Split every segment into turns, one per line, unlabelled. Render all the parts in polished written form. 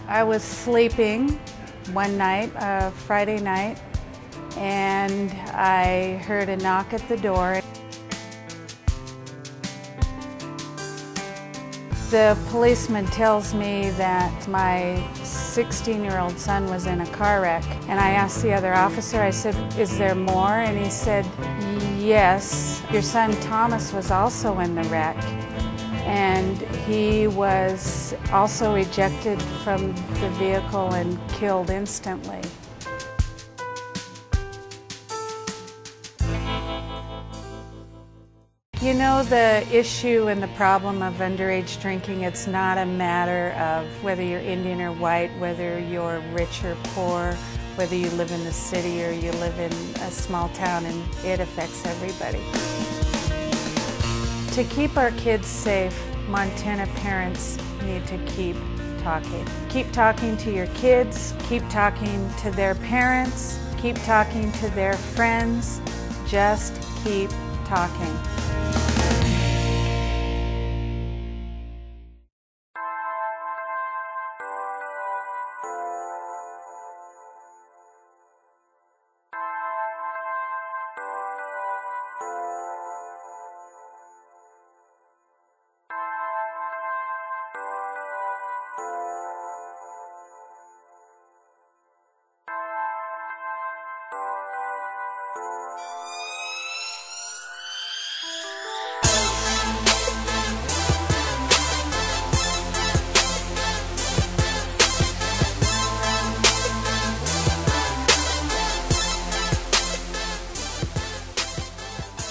I was sleeping one night, Friday night, and I heard a knock at the door. The policeman tells me that my 16-year-old son was in a car wreck, and I asked the other officer, I said, "Is there more?" And he said, "Yes, your son Thomas was also in the wreck, and he was also ejected from the vehicle and killed instantly." You know, the issue and the problem of underage drinking, it's not a matter of whether you're Indian or white, whether you're rich or poor, whether you live in the city or you live in a small town, and it affects everybody. To keep our kids safe, Montana parents need to keep talking. Keep talking to your kids, keep talking to their parents, keep talking to their friends, just keep talking.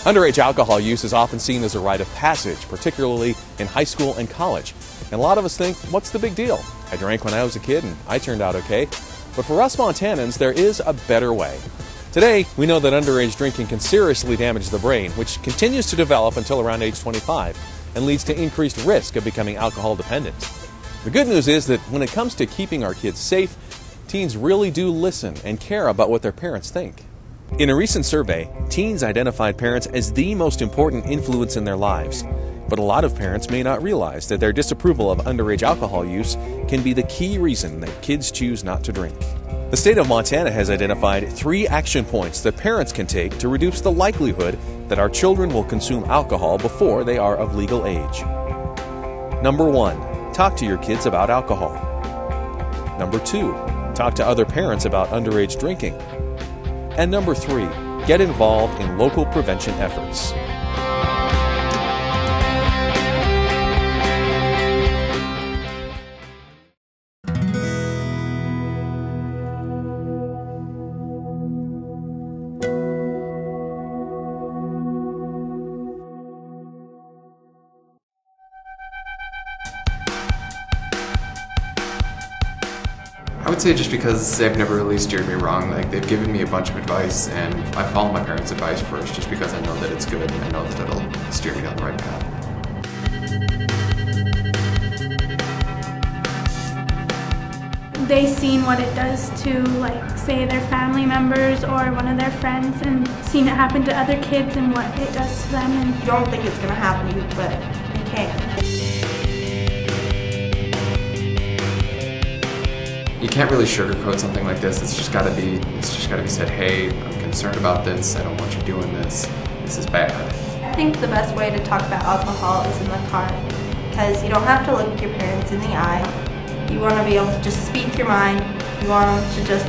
Underage alcohol use is often seen as a rite of passage, particularly in high school and college. And a lot of us think, what's the big deal? I drank when I was a kid and I turned out okay. But for us Montanans, there is a better way. Today, we know that underage drinking can seriously damage the brain, which continues to develop until around age 25 and leads to increased risk of becoming alcohol dependent. The good news is that when it comes to keeping our kids safe, teens really do listen and care about what their parents think. In a recent survey, teens identified parents as the most important influence in their lives. But a lot of parents may not realize that their disapproval of underage alcohol use can be the key reason that kids choose not to drink. The state of Montana has identified 3 action points that parents can take to reduce the likelihood that our children will consume alcohol before they are of legal age. Number 1, talk to your kids about alcohol. Number 2, talk to other parents about underage drinking. And number 3, get involved in local prevention efforts.
I would say just because they've never really steered me wrong. Like, they've given me a bunch of advice, and I follow my parents' advice first just because I know that it's good and I know that it'll steer me down the right path.
They've seen what it does to, like, say their family members or one of their friends, and seen it happen to other kids and what it does to them. And
you don't think it's going to happen to you, but it can.
You can't really sugarcoat something like this. It's just got to be said, hey, I'm concerned about this. I don't want you doing this. This is bad.
I think the best way to talk about alcohol is in the car, because you don't have to look your parents in the eye. You want to be able to just speak your mind. You want them to just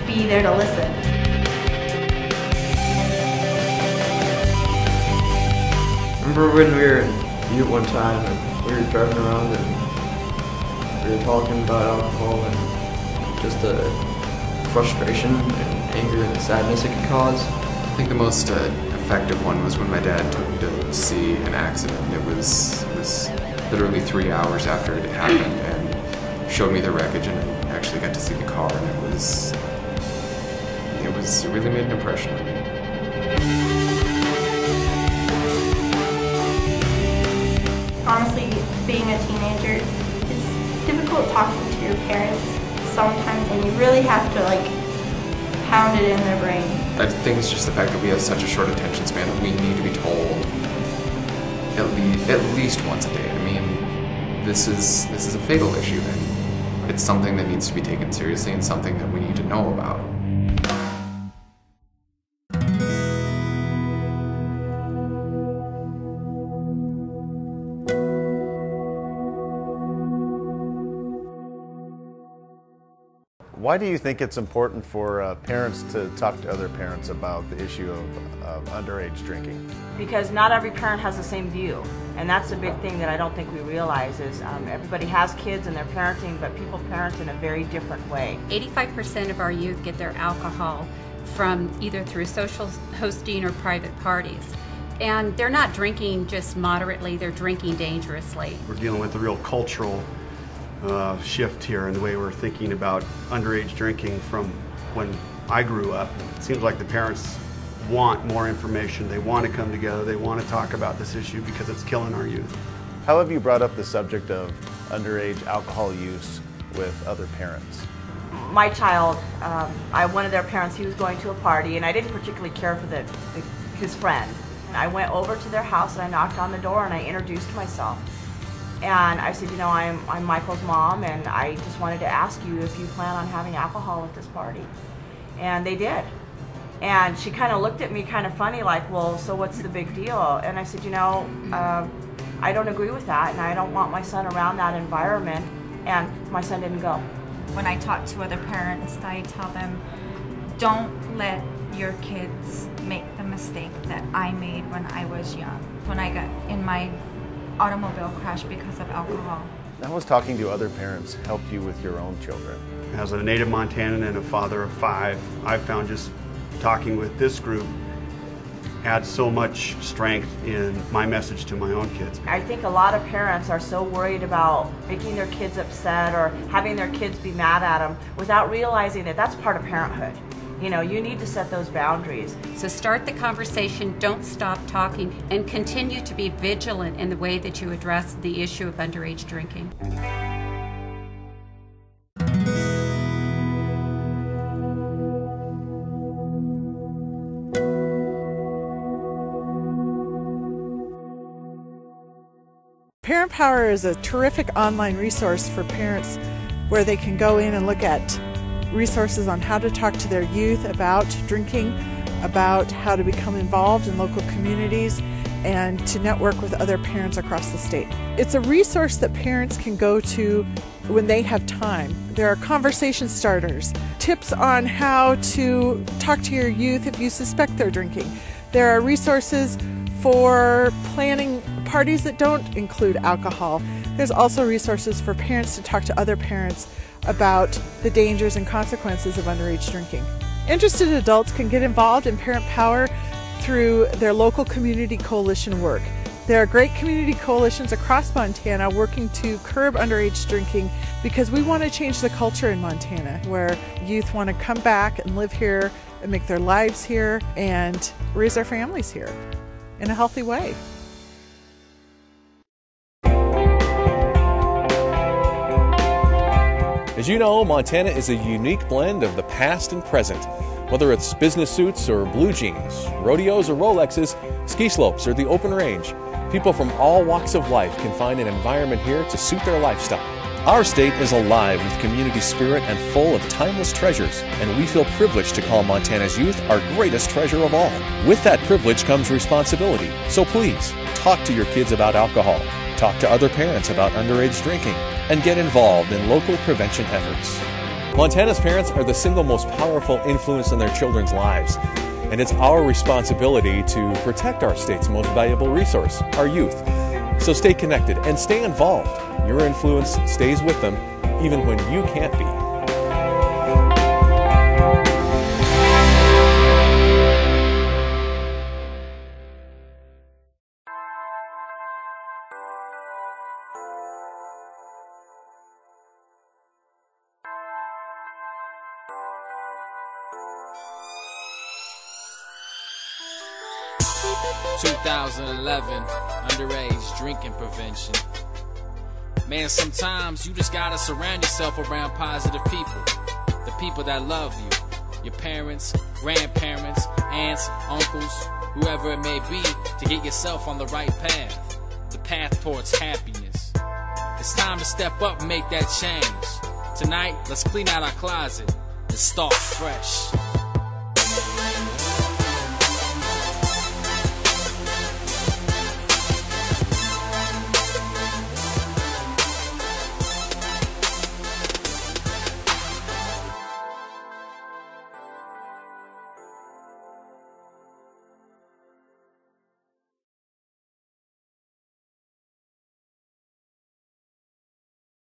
be there to listen.
Remember when we were in Butte one time and we were driving around and we were talking about alcohol and just the frustration and anger and sadness it could cause?
I think the most effective one was when my dad took me to see an accident. It was literally 3 hours after it happened, and showed me the wreckage, and I actually got to see the car, and it really made an impression on me.
Honestly, being a teenager, it's difficult talking to your parents sometimes, and you really have to, like, pound it in their brain.
I think it's just the fact that we have such a short attention span that we need to be told at least once a day. I mean, this is a fatal issue, and it's something that needs to be taken seriously and something that we need to know about.
Why do you think it's important for parents to talk to other parents about the issue of underage drinking?
Because not every parent has the same view, and that's a big thing that I don't think we realize is everybody has kids and they're parenting, but people parent in a very different way.
85% of our youth get their alcohol from either through social hosting or private parties. And they're not drinking just moderately, they're drinking dangerously.
We're dealing with a real cultural shift here in the way we're thinking about underage drinking from when I grew up. It seems like the parents want more information. They want to come together. They want to talk about this issue because it's killing our youth.
How have you brought up the subject of underage alcohol use with other parents?
My child, one of their parents, he was going to a party, and I didn't particularly care for his friend. And I went over to their house and I knocked on the door and I introduced myself. And I said, you know, I'm Michael's mom, and I just wanted to ask you if you plan on having alcohol at this party. And they did. And she kind of looked at me kind of funny, like, well, so what's the big deal? And I said, you know, I don't agree with that, and I don't want my son around that environment. And my son didn't go.
When I talk to other parents, I tell them, don't let your kids make the mistake that I made when I was young, when I got in my automobile crash because of alcohol.
How has talking to other parents helped you with your own children?
As a native Montanan and a father of 5, I've found just talking with this group adds so much strength in my message to my own kids.
I think a lot of parents are so worried about making their kids upset or having their kids be mad at them without realizing that that's part of parenthood. You know, you need to set those boundaries.
So start the conversation, don't stop talking, and continue to be vigilant in the way that you address the issue of underage drinking.
Parent Power is a terrific online resource for parents where they can go in and look at resources on how to talk to their youth about drinking, about how to become involved in local communities, and to network with other parents across the state. It's a resource that parents can go to when they have time. There are conversation starters, tips on how to talk to your youth if you suspect they're drinking. There are resources for planning parties that don't include alcohol. There's also resources for parents to talk to other parents about the dangers and consequences of underage drinking. Interested adults can get involved in Parent Power through their local community coalition work. There are great community coalitions across Montana working to curb underage drinking because we want to change the culture in Montana where youth want to come back and live here and make their lives here and raise their families here in a healthy way.
As you know, Montana is a unique blend of the past and present. Whether it's business suits or blue jeans, rodeos or Rolexes, ski slopes or the open range, people from all walks of life can find an environment here to suit their lifestyle. Our state is alive with community spirit and full of timeless treasures, and we feel privileged to call Montana's youth our greatest treasure of all. With that privilege comes responsibility, so please, talk to your kids about alcohol, talk to other parents about underage drinking, and get involved in local prevention efforts. Montana's parents are the single most powerful influence in their children's lives, and it's our responsibility to protect our state's most valuable resource, our youth. So stay connected and stay involved. Your influence stays with them even when you can't be.
2011, underage drinking prevention. Man, sometimes you just gotta surround yourself around positive people. The people that love you. Your parents, grandparents, aunts, uncles, whoever it may be, to get yourself on the right path. The path towards happiness. It's time to step up and make that change. Tonight, let's clean out our closet and start fresh.